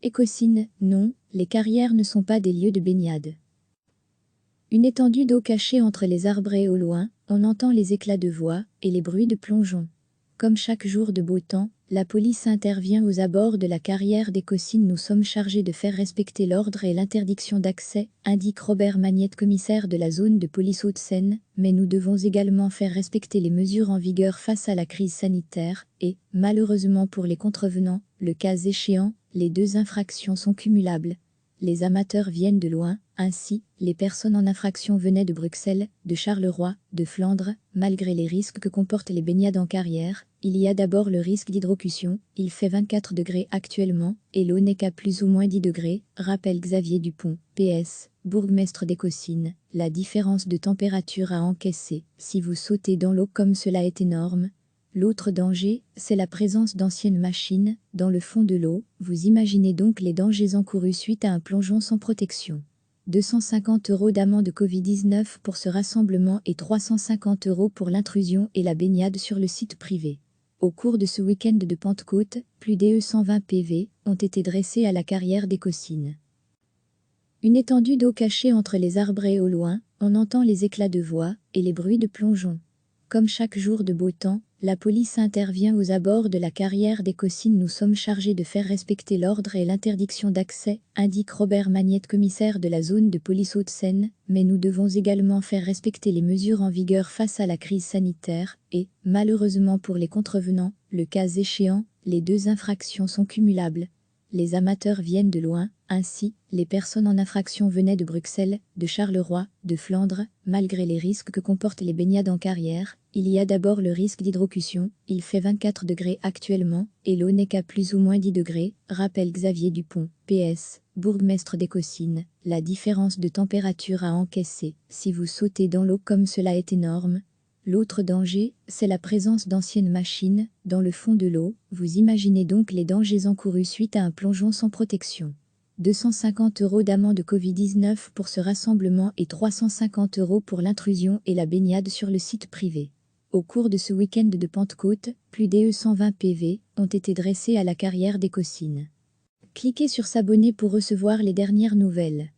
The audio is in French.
Écosine, non, les carrières ne sont pas des lieux de baignade. Une étendue d'eau cachée entre les arbres et au loin, on entend les éclats de voix et les bruits de plongeons. Comme chaque jour de beau temps, la police intervient aux abords de la carrière d'Écosine. Nous sommes chargés de faire respecter l'ordre et l'interdiction d'accès, indique Robert Magnette, commissaire de la zone de police Hauts-de-Seine, mais nous devons également faire respecter les mesures en vigueur face à la crise sanitaire et, malheureusement pour les contrevenants, le cas échéant, les deux infractions sont cumulables. Les amateurs viennent de loin, ainsi, les personnes en infraction venaient de Bruxelles, de Charleroi, de Flandre. Malgré les risques que comportent les baignades en carrière, il y a d'abord le risque d'hydrocution. Il fait 24 degrés actuellement, et l'eau n'est qu'à plus ou moins 10 degrés, rappelle Xavier Dupont, PS, bourgmestre d'Écosine. La différence de température à encaisser, si vous sautez dans l'eau comme cela est énorme. L'autre danger, c'est la présence d'anciennes machines dans le fond de l'eau. Vous imaginez donc les dangers encourus suite à un plongeon sans protection. 250 € d'amende Covid-19 pour ce rassemblement et 350 € pour l'intrusion et la baignade sur le site privé. Au cours de ce week-end de Pentecôte, plus de 120 PV ont été dressés à la carrière d'Écosine. Une étendue d'eau cachée entre les arbres et au loin, on entend les éclats de voix et les bruits de plongeons. Comme chaque jour de beau temps, la police intervient aux abords de la carrière d'Écosine. Nous sommes chargés de faire respecter l'ordre et l'interdiction d'accès, indique Robert Magnette, commissaire de la zone de police Hauts-de-Seine, mais nous devons également faire respecter les mesures en vigueur face à la crise sanitaire et, malheureusement pour les contrevenants, le cas échéant, les deux infractions sont cumulables. Les amateurs viennent de loin, ainsi, les personnes en infraction venaient de Bruxelles, de Charleroi, de Flandre. Malgré les risques que comportent les baignades en carrière, il y a d'abord le risque d'hydrocution. Il fait 24 degrés actuellement, et l'eau n'est qu'à plus ou moins 10 degrés, rappelle Xavier Dupont, PS, bourgmestre d'Écosine. La différence de température à encaisser, si vous sautez dans l'eau comme cela est énorme. L'autre danger, c'est la présence d'anciennes machines dans le fond de l'eau. Vous imaginez donc les dangers encourus suite à un plongeon sans protection. 250 € d'amende Covid-19 pour ce rassemblement et 350 € pour l'intrusion et la baignade sur le site privé. Au cours de ce week-end de Pentecôte, plus de 120 PV ont été dressés à la carrière d'Écosine. Cliquez sur s'abonner pour recevoir les dernières nouvelles.